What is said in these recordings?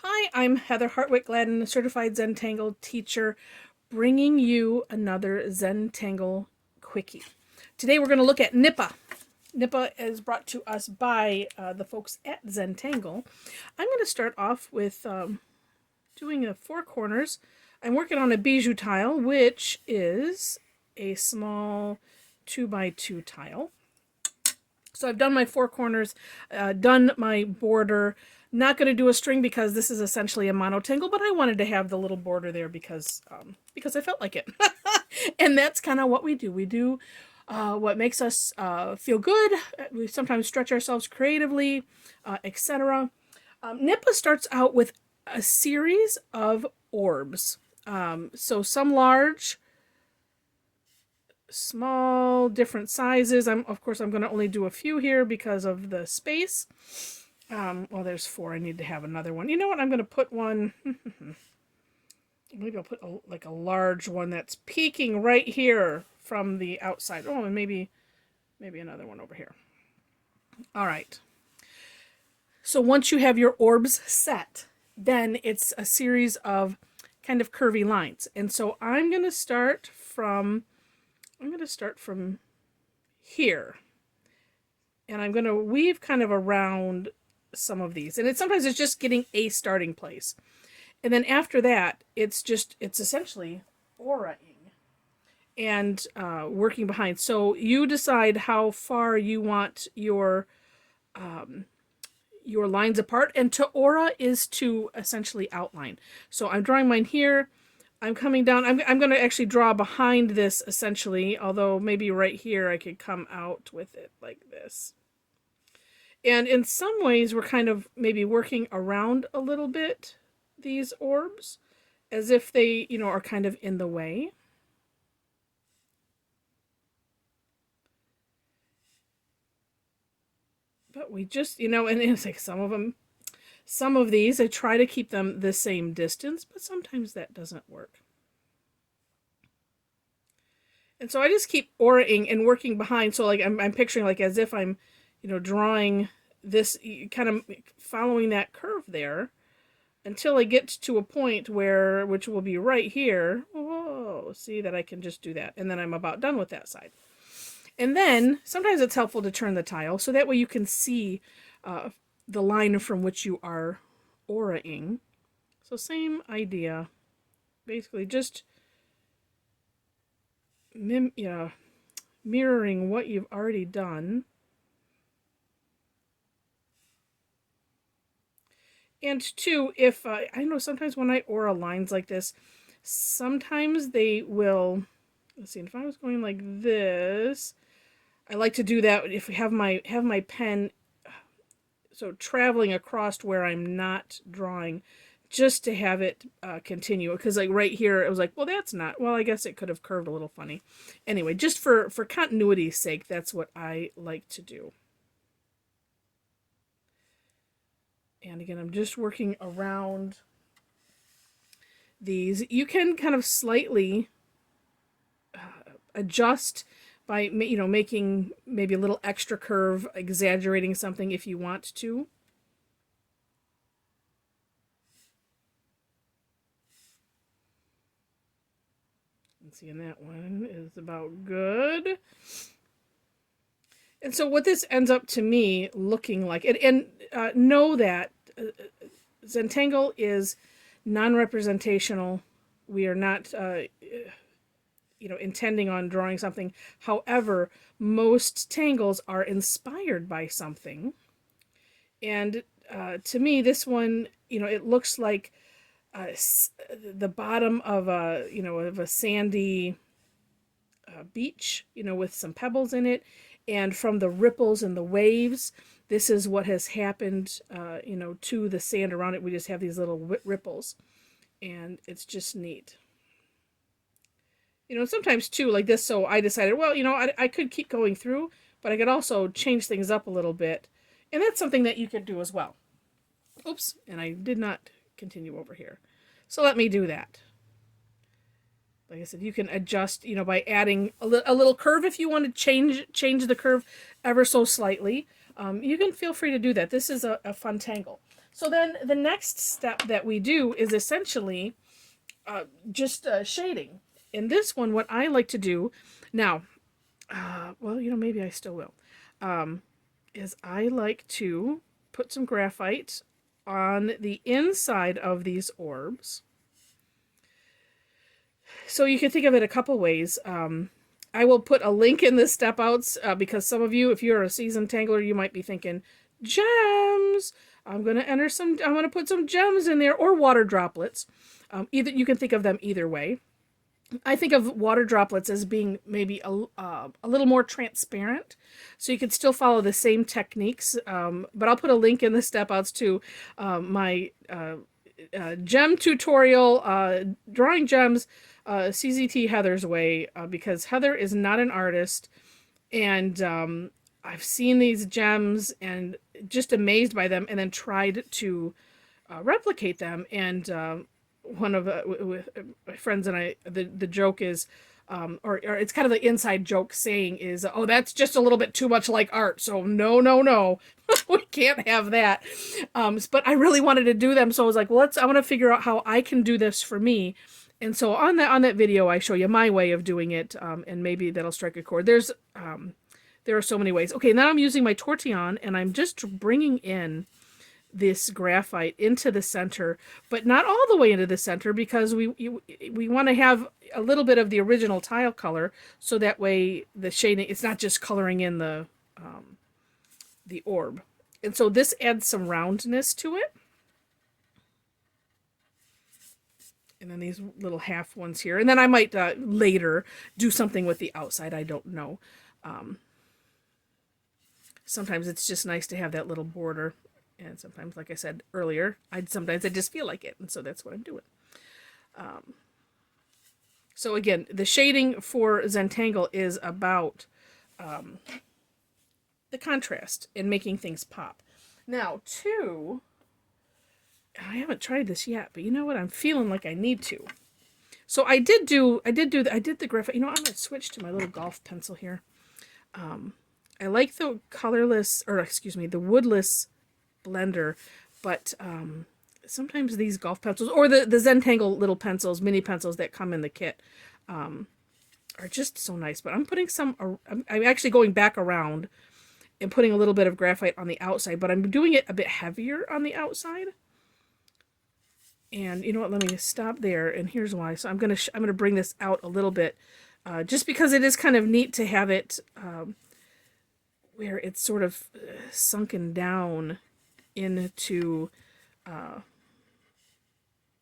Hi, I'm Heather Hartwick Gladden, Certified Zentangle Teacher, bringing you another Zentangle Quickie. Today we're going to look at Nipa. Nipa is brought to us by the folks at Zentangle. I'm going to start off with doing a four corners. I'm working on a bijou tile, which is a small 2x2 tile. So I've done my four corners, done my border. Not going to do a string because this is essentially a monotangle, but I wanted to have the little border there because I felt like it. And that's kind of what we do. We do what makes us feel good. We sometimes stretch ourselves creatively, etc. Nipa starts out with a series of orbs. So some large, small, different sizes. Of course, I'm going to only do a few here because of the space. Well, there's four. I need to have another one. You know what? I'm going to put one. Maybe I'll put like a large one that's peeking right here from the outside. Oh, and maybe another one over here. All right. So once you have your orbs set, then it's a series of kind of curvy lines. And so I'm going to start from here. And I'm going to weave kind of around some of these. And sometimes it's just getting a starting place. And then after that, it's essentially auraing and working behind. So you decide how far you want your lines apart. And to aura is to essentially outline. So I'm drawing mine here. I'm coming down. I'm going to actually draw behind this essentially, although maybe right here I could come out with it like this. And in some ways we're kind of maybe working around a little bit these orbs as if they, are kind of in the way. But we just, and it's like some of these, I try to keep them the same distance, but sometimes that doesn't work. And so I just keep auraing and working behind. So like I'm picturing like as if I'm, drawing this, kind of following that curve there until I get to a point which will be right here. Whoa, see that I can just do that. And then I'm about done with that side. And then sometimes it's helpful to turn the tile so that way you can see the line from which you are auraing. So same idea. Basically just mirroring what you've already done. And two, if I know sometimes when I aura lines like this, sometimes they will, let's see, if I was going like this, I like to do that if we have my pen so traveling across where I'm not drawing, just to have it continue. Because like right here, it was like, well, that's not, well, I guess it could have curved a little funny. Anyway, just for continuity's sake, that's what I like to do. And again, I'm just working around these. You can kind of slightly adjust by, making maybe a little extra curve, exaggerating something if you want to. And seeing that one is about good. And so what this ends up to me looking like, and know that Zentangle is non-representational. We are not, intending on drawing something. However, most tangles are inspired by something. And to me, this one, it looks like the bottom of a sandy beach, with some pebbles in it. And from the ripples and the waves, this is what has happened, to the sand around it. We just have these little ripples, and it's just neat. Sometimes too, like this, so I decided, well, I could keep going through, but I could also change things up a little bit. And that's something that you could do as well. Oops, and I did not continue over here. So let me do that. Like I said, you can adjust, by adding a little curve if you want to change the curve ever so slightly. You can feel free to do that. This is a fun tangle. So then the next step that we do is essentially just shading. In this one, what I like to do now, well, maybe I still will, is I like to put some graphite on the inside of these orbs. So you can think of it a couple ways. I will put a link in the step outs because some of you, if you're a seasoned tangler, you might be thinking, gems! I'm going to put some gems in there, or water droplets. Either you can think of them either way. I think of water droplets as being maybe a little more transparent, so you can still follow the same techniques. But I'll put a link in the step outs to my gem tutorial, drawing gems, CZT Heather's way, because Heather is not an artist, and I've seen these gems and just amazed by them, and then tried to replicate them. And one of with my friends and I, the joke is, or it's kind of the inside joke saying is, oh, that's just a little bit too much like art, so no, we can't have that. But I really wanted to do them, so I was like, well, I want to figure out how I can do this for me. And so on that video, I show you my way of doing it, and maybe that'll strike a chord. There are so many ways. Okay, now I'm using my tortillon, and I'm just bringing in this graphite into the center, but not all the way into the center, because we want to have a little bit of the original tile color, so that way the shading, it's not just coloring in the orb. And so this adds some roundness to it. And then these little half ones here. And then I might later do something with the outside. I don't know. Sometimes it's just nice to have that little border. And sometimes, like I said earlier, sometimes I just feel like it. And so that's what I'm doing. So again, the shading for Zentangle is about the contrast and making things pop. Now, I haven't tried this yet, but you know what? I'm feeling like I need to. So I did the graphite. I'm going to switch to my little golf pencil here. I like the the woodless blender, but sometimes these golf pencils, or the Zentangle little pencils, mini pencils that come in the kit, are just so nice. But I'm putting I'm actually going back around and putting a little bit of graphite on the outside, but I'm doing it a bit heavier on the outside. And you know what, let me stop there, and here's why. So I'm gonna bring this out a little bit, just because it is kind of neat to have it where it's sort of sunken down into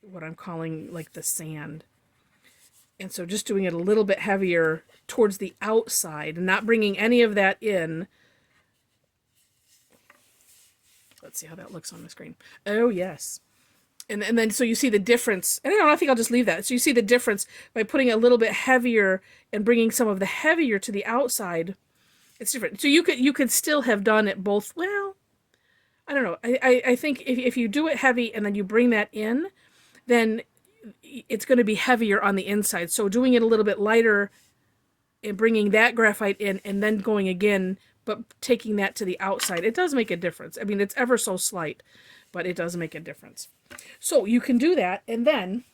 what I'm calling like the sand. And so just doing it a little bit heavier towards the outside and not bringing any of that in. Let's see how that looks on the screen. Oh, yes. And then so you see the difference. And I think I'll just leave that. So you see the difference by putting a little bit heavier and bringing some of the heavier to the outside. It's different. So you could still have done it both. Well, I don't know. I think if you do it heavy and then you bring that in, then it's going to be heavier on the inside. So doing it a little bit lighter and bringing that graphite in and then going again, but taking that to the outside, it does make a difference. I mean, it's ever so slight, but it does make a difference. So you can do that, and then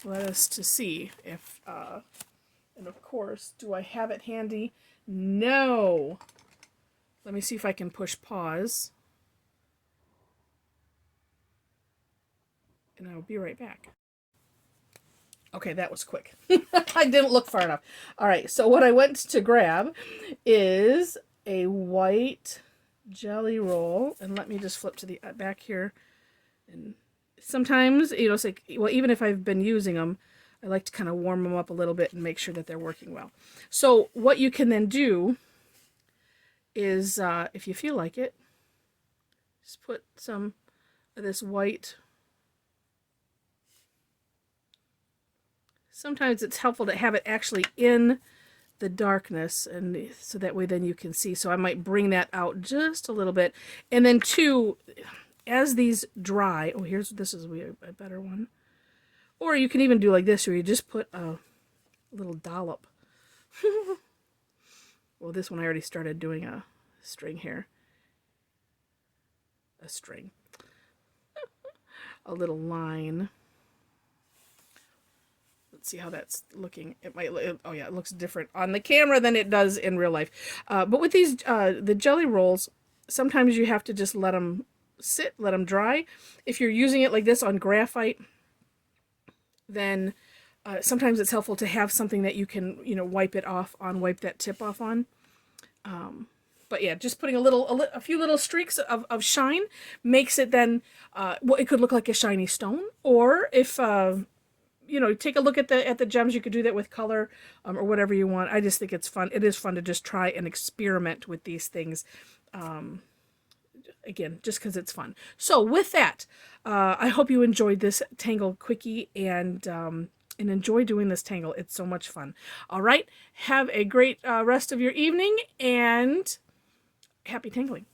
let us to see if, and of course, do I have it handy? No. Let me see if I can push pause. And I'll be right back. Okay, that was quick. I didn't look far enough. All right, so what I went to grab is a white jelly roll, and let me just flip to the back here. And sometimes, it's like, well, even if I've been using them, I like to kind of warm them up a little bit and make sure that they're working well. So what you can then do is, if you feel like it, just put some of this white. Sometimes it's helpful to have it actually in the darkness, and so that way then you can see. So I might bring that out just a little bit. And then too, as these dry, this is a better one. Or you can even do like this, where you just put a little dollop. Well, this one I already started doing a string here. a string. A little line. Let's see how that's looking. It might, oh yeah, it looks different on the camera than it does in real life. But with these, the jelly rolls, sometimes you have to just let them sit, let them dry. If you're using it like this on graphite, then sometimes it's helpful to have something that you can, wipe it off on, wipe that tip off on. But yeah, just putting a few little streaks of shine makes it then, well, it could look like a shiny stone, or if, take a look at the gems. You could do that with color, or whatever you want. I just think it's fun. It is fun to just try and experiment with these things. Again, just because it's fun. So with that, I hope you enjoyed this Tangle Quickie and enjoy doing this tangle. It's so much fun. All right, have a great rest of your evening and happy tangling.